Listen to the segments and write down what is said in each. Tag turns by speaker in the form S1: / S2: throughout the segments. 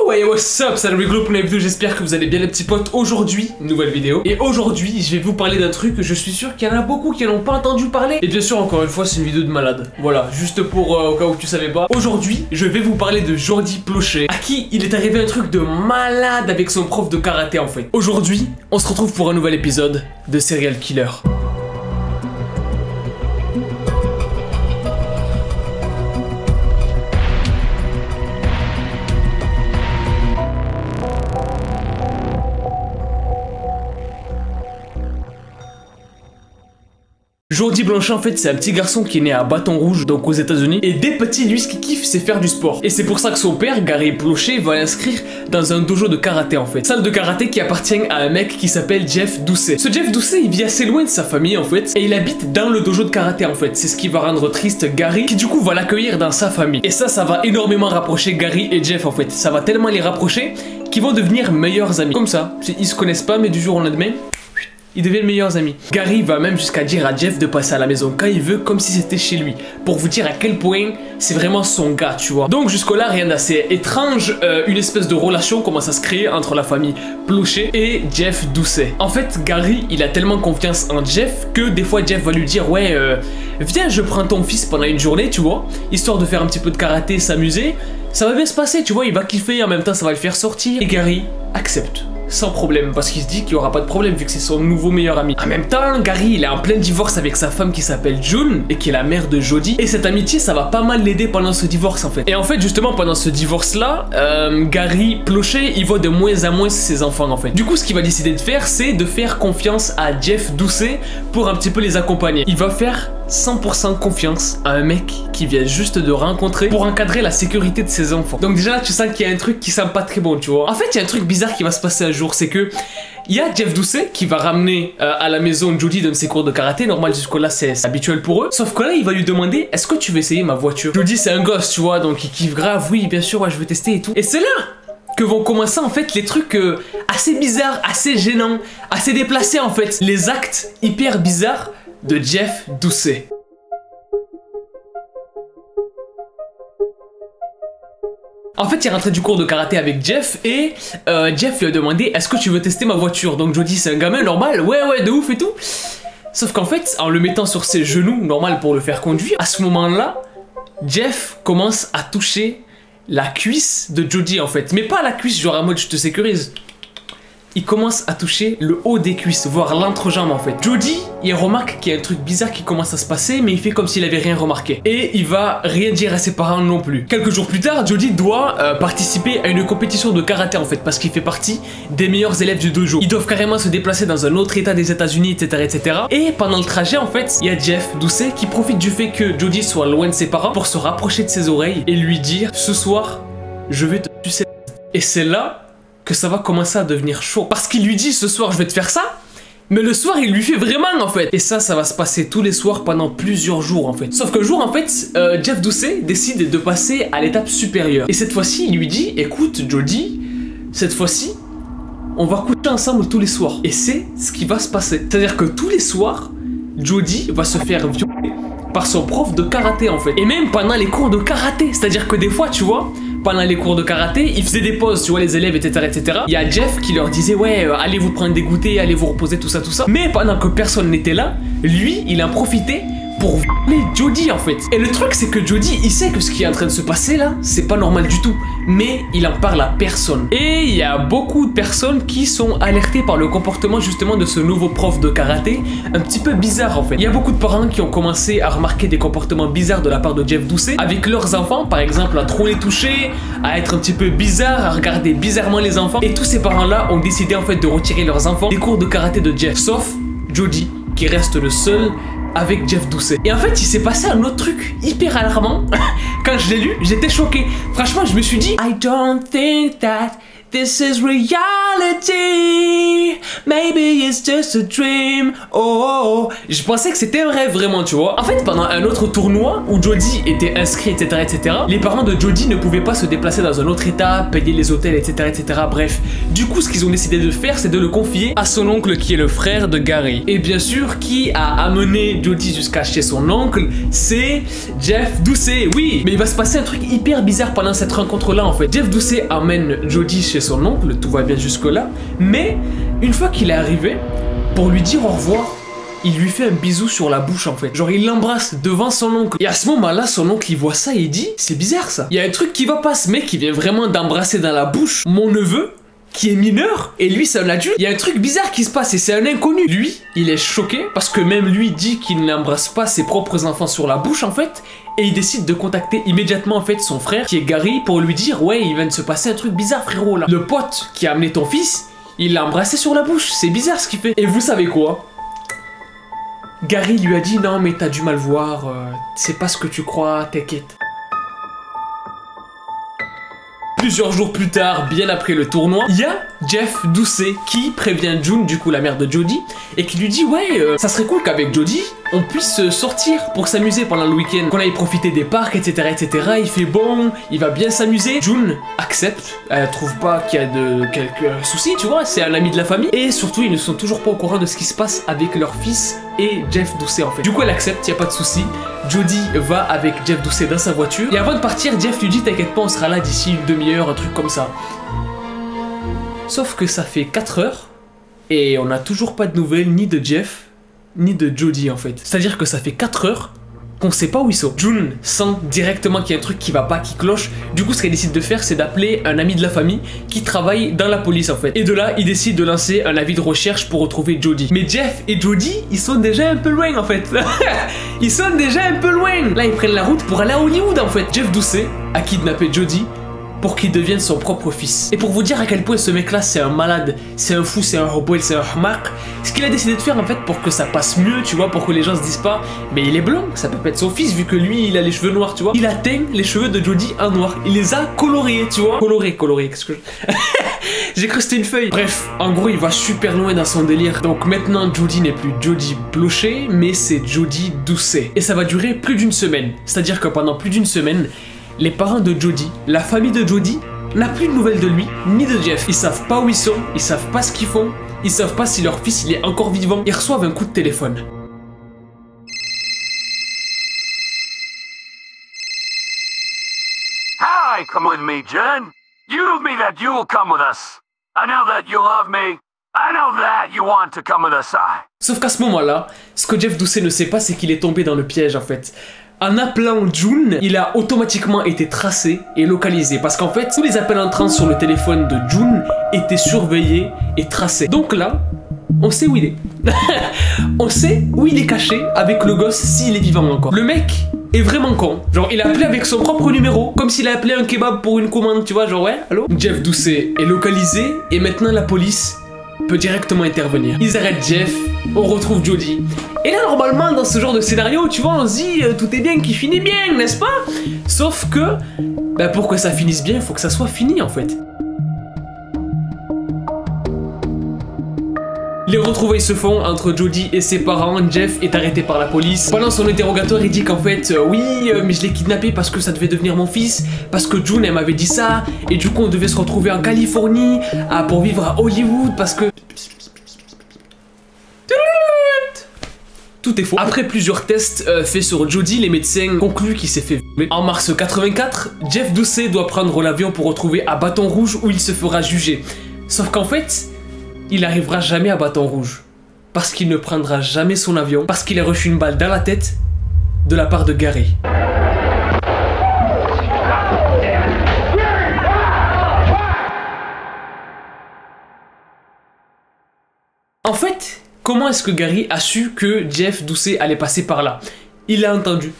S1: Hey, what's up, salut les groupes, nouvelle vidéo, j'espère que vous allez bien les petits potes. Aujourd'hui, nouvelle vidéo. Et aujourd'hui, je vais vous parler d'un truc que je suis sûr qu'il y en a beaucoup qui n'ont pas entendu parler. Et bien sûr, encore une fois, c'est une vidéo de malade. Voilà, juste pour au cas où tu savais pas. Aujourd'hui, je vais vous parler de Jordi Plocher, à qui il est arrivé un truc de malade avec son prof de karaté en fait. Aujourd'hui, on se retrouve pour un nouvel épisode de Serial Killer. Jordi Blanchet en fait c'est un petit garçon qui est né à Bâton Rouge, donc aux États-Unis, et dès petit lui ce qu'il kiffe c'est faire du sport. Et c'est pour ça que son père, Gary Plocher, va l'inscrire dans un dojo de karaté en fait. Salle de karaté qui appartient à un mec qui s'appelle Jeff Doucet. Ce Jeff Doucet il vit assez loin de sa famille en fait, et il habite dans le dojo de karaté en fait. C'est ce qui va rendre triste Gary, qui du coup va l'accueillir dans sa famille. Et ça va énormément rapprocher Gary et Jeff en fait. Ça va tellement les rapprocher qu'ils vont devenir meilleurs amis. Comme ça, ils se connaissent pas mais du jour au lendemain, ils deviennent meilleurs amis. Gary va même jusqu'à dire à Jeff de passer à la maison quand il veut, comme si c'était chez lui, pour vous dire à quel point c'est vraiment son gars, tu vois. Donc jusqu'au là, rien d'assez étrange, une espèce de relation commence à se créer entre la famille Plocher et Jeff Doucet. En fait, Gary, il a tellement confiance en Jeff que des fois Jeff va lui dire ouais, viens, je prends ton fils pendant une journée, tu vois, histoire de faire un petit peu de karaté, s'amuser. Ça va bien se passer, tu vois, il va kiffer, en même temps ça va le faire sortir. Et Gary accepte. Sans problème, parce qu'il se dit qu'il n'y aura pas de problème vu que c'est son nouveau meilleur ami. En même temps, Gary il est en plein divorce avec sa femme qui s'appelle June et qui est la mère de Jody. Et cette amitié ça va pas mal l'aider pendant ce divorce en fait. Et en fait justement pendant ce divorce là, Gary Plocher il voit de moins en moins ses enfants en fait. Du coup ce qu'il va décider de faire c'est de faire confiance à Jeff Doucet pour un petit peu les accompagner. Il va faire 100% confiance à un mec qui vient juste de rencontrer pour encadrer la sécurité de ses enfants. Donc déjà là tu sens qu'il y a un truc qui sent pas très bon, tu vois. En fait il y a un truc bizarre qui va se passer un jour, c'est que il y a Jeff Doucet qui va ramener à la maison Jody dans ses cours de karaté. Normal jusqu'au là c'est habituel pour eux. Sauf que là il va lui demander est-ce que tu veux essayer ma voiture. Jody c'est un gosse tu vois, donc il kiffe grave, oui bien sûr ouais, je veux tester et tout. Et c'est là que vont commencer en fait les trucs assez bizarres, assez gênants, assez déplacés en fait. Les actes hyper bizarres de Jeff Doucet. En fait, il est rentré du cours de karaté avec Jeff et Jeff lui a demandé est-ce que tu veux tester ma voiture. Donc Jody c'est un gamin normal, ouais de ouf et tout. Sauf qu'en fait, en le mettant sur ses genoux, normal pour le faire conduire, à ce moment-là, Jeff commence à toucher la cuisse de Jody en fait. Mais pas la cuisse genre à mode je te sécurise. Il commence à toucher le haut des cuisses, voire l'entrejambe en fait. Jody, il remarque qu'il y a un truc bizarre qui commence à se passer, mais il fait comme s'il avait rien remarqué. Et il va rien dire à ses parents non plus. Quelques jours plus tard, Jody doit participer à une compétition de karaté en fait, parce qu'il fait partie des meilleurs élèves du dojo. Ils doivent carrément se déplacer dans un autre état des États-Unis, etc., etc. Et pendant le trajet en fait, il y a Jeff Doucet qui profite du fait que Jody soit loin de ses parents pour se rapprocher de ses oreilles et lui dire ce soir, je vais te sucer. Et c'est là que ça va commencer à devenir chaud. Parce qu'il lui dit ce soir je vais te faire ça, mais le soir il lui fait vraiment en fait. Et ça va se passer tous les soirs pendant plusieurs jours en fait. Sauf qu'un jour en fait, Jeff Doucet décide de passer à l'étape supérieure. Et cette fois-ci il lui dit écoute Jody, cette fois-ci on va coucher ensemble tous les soirs. Et c'est ce qui va se passer. C'est-à-dire que tous les soirs, Jody va se faire violer par son prof de karaté en fait. Et même pendant les cours de karaté. C'est-à-dire que des fois tu vois, pendant les cours de karaté, ils faisaient des pauses, tu vois, les élèves, etc., etc. Il y a Jeff qui leur disait, ouais, allez vous prendre des goûters, allez vous reposer, tout ça, tout ça. Mais pendant que personne n'était là, lui, il en profitait pour violer Jody en fait. Et le truc c'est que Jody il sait que ce qui est en train de se passer là c'est pas normal du tout, mais il en parle à personne. Et il y a beaucoup de personnes qui sont alertées par le comportement justement de ce nouveau prof de karaté, un petit peu bizarre en fait. Il y a beaucoup de parents qui ont commencé à remarquer des comportements bizarres de la part de Jeff Doucet avec leurs enfants, par exemple à trop les toucher, à être un petit peu bizarre, à regarder bizarrement les enfants. Et tous ces parents là ont décidé en fait de retirer leurs enfants des cours de karaté de Jeff, sauf Jody qui reste le seul avec Jeff Doucet. Et en fait il s'est passé un autre truc hyper alarmant. Quand je l'ai lu j'étais choqué. Franchement je me suis dit I don't think that This is reality. Maybe it's just a dream. Oh. Je pensais que c'était un rêve vraiment, tu vois. En fait, pendant un autre tournoi où Jodie était inscrit, etc., etc., les parents de Jodie ne pouvaient pas se déplacer dans un autre état, payer les hôtels, etc., etc. Bref. Du coup, ce qu'ils ont décidé de faire, c'est de le confier à son oncle qui est le frère de Gary. Et bien sûr, qui a amené Jodie jusqu'à chez son oncle, c'est Jeff Doucet. Oui, mais il va se passer un truc hyper bizarre pendant cette rencontre-là, en fait. Jeff Doucet amène Jodie chez son oncle, tout va bien jusque-là, mais une fois qu'il est arrivé, pour lui dire au revoir, il lui fait un bisou sur la bouche en fait. Genre il l'embrasse devant son oncle. Et à ce moment-là, son oncle il voit ça et il dit, c'est bizarre ça. Il y a un truc qui va pas, ce mec qui vient vraiment d'embrasser dans la bouche mon neveu, qui est mineur, et lui c'est un adulte. Il y a un truc bizarre qui se passe et c'est un inconnu. Lui, il est choqué parce que même lui dit qu'il n'embrasse pas ses propres enfants sur la bouche en fait. Et il décide de contacter immédiatement en fait son frère qui est Gary pour lui dire ouais il vient de se passer un truc bizarre frérot là. Le pote qui a amené ton fils, il l'a embrassé sur la bouche, c'est bizarre ce qu'il fait. Et vous savez quoi? Gary lui a dit non mais t'as du mal voir, c'est pas ce que tu crois, t'inquiète. Plusieurs jours plus tard, bien après le tournoi, il y a Jeff Doucet qui prévient June, du coup la mère de Jodie, et qui lui dit ouais, ça serait cool qu'avec Jodie, on puisse sortir pour s'amuser pendant le week-end, qu'on aille profiter des parcs, etc., etc. Il fait bon, il va bien s'amuser. June accepte, elle trouve pas qu'il y a de quelques soucis, tu vois, c'est un ami de la famille, et surtout ils ne sont toujours pas au courant de ce qui se passe avec leur fils et Jeff Doucet en fait. Du coup elle accepte, y a pas de souci. Jodie va avec Jeff Doucet dans sa voiture, et avant de partir, Jeff lui dit t'inquiète pas, on sera là d'ici une demi-heure, un truc comme ça. Sauf que ça fait 4 heures, et on n'a toujours pas de nouvelles ni de Jeff, ni de Jodie en fait. C'est-à-dire que ça fait 4 heures qu'on sait pas où ils sont. June sent directement qu'il y a un truc qui va pas, qui cloche. Du coup, ce qu'elle décide de faire, c'est d'appeler un ami de la famille qui travaille dans la police en fait. Et de là, il décide de lancer un avis de recherche pour retrouver Jodie. Mais Jeff et Jodie, ils sont déjà un peu loin en fait. Ils sont déjà un peu loin. Là, ils prennent la route pour aller à Hollywood en fait. Jeff Doucet a kidnappé Jodie pour qu'il devienne son propre fils. Et pour vous dire à quel point ce mec-là, c'est un malade, c'est un fou, c'est un rebelle, c'est un hmark, ce qu'il a décidé de faire en fait pour que ça passe mieux, tu vois, pour que les gens se disent pas mais il est blanc, ça peut pas être son fils vu que lui, il a les cheveux noirs, tu vois. Il a teint les cheveux de Jodie en noir. Il les a colorés, tu vois. Colorés, qu'est-ce que je... J'ai cru que c'était une feuille. Bref, en gros, il va super loin dans son délire. Donc maintenant, Jodie n'est plus Jodie Blocher, mais c'est Jodie Doucet. Et ça va durer plus d'une semaine. C'est-à-dire que pendant plus d'une semaine, les parents de Jodie, la famille de Jodie, n'a plus de nouvelles de lui, ni de Jeff. Ils savent pas où ils sont, ils savent pas ce qu'ils font, ils savent pas si leur fils il est encore vivant. Ils reçoivent un coup de téléphone.
S2: Hi, come with me, Jen. You told me that you'll come with us. I know that you love me. I know that you want to come with us.
S1: Sauf qu'à ce moment-là, ce que Jeff Doucet ne sait pas, c'est qu'il est tombé dans le piège en fait. En appelant June, il a automatiquement été tracé et localisé. Parce qu'en fait, tous les appels entrants sur le téléphone de June étaient surveillés et tracés. Donc là, on sait où il est. On sait où il est caché avec le gosse s'il est vivant encore. Le mec est vraiment con. Genre, il a appelé avec son propre numéro, comme s'il a appelé un kebab pour une commande, tu vois, genre ouais, allô. Jeff Doucet est localisé et maintenant la police peut directement intervenir. Ils arrêtent Jeff, on retrouve Jodie. Et là, normalement, dans ce genre de scénario, tu vois, on se dit, tout est bien qui finit bien, n'est-ce pas? Sauf que, bah, pour que ça finisse bien, il faut que ça soit fini, en fait. Les retrouvailles se font entre Jodie et ses parents. Jeff est arrêté par la police. Pendant son interrogatoire, il dit qu'en fait, oui, mais je l'ai kidnappé parce que ça devait devenir mon fils, parce que June, elle m'avait dit ça, et du coup, on devait se retrouver en Californie pour vivre à Hollywood, parce que... Tout est faux. Après plusieurs tests faits sur Jodie, les médecins concluent qu'il s'est fait violer. En mars 84, Jeff Doucet doit prendre l'avion pour retrouver à Bâton Rouge où il se fera juger. Sauf qu'en fait, il n'arrivera jamais à Bâton Rouge. Parce qu'il ne prendra jamais son avion, parce qu'il a reçu une balle dans la tête de la part de Gary. En fait, comment est-ce que Gary a su que Jeff Doucet allait passer par là? Il l'a entendu.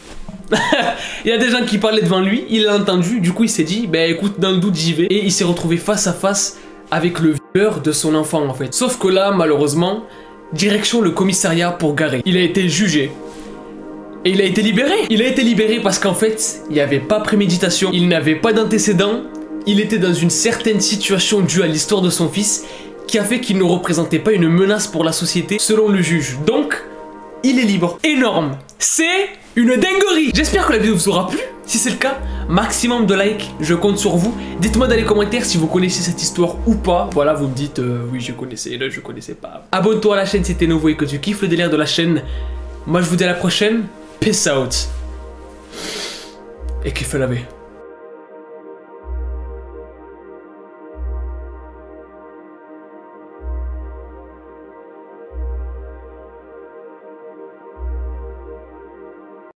S1: Il y a des gens qui parlaient devant lui, il l'a entendu, du coup il s'est dit, bah écoute, dans le doute j'y vais. Et il s'est retrouvé face à face avec le violeur de son enfant en fait. Sauf que là, malheureusement, direction le commissariat pour Gary. Il a été jugé. Et il a été libéré. Il a été libéré parce qu'en fait, il n'y avait pas préméditation, il n'avait pas d'antécédent, il était dans une certaine situation due à l'histoire de son fils qui a fait qu'il ne représentait pas une menace pour la société selon le juge. Donc, il est libre. Énorme. C'est une dinguerie. J'espère que la vidéo vous aura plu. Si c'est le cas, maximum de likes, je compte sur vous. Dites-moi dans les commentaires si vous connaissez cette histoire ou pas. Voilà, vous me dites oui je connaissais, là je connaissais pas. Abonne-toi à la chaîne si t'es nouveau et que tu kiffes le délire de la chaîne. Moi je vous dis à la prochaine. Peace out. Et kiffe la vie.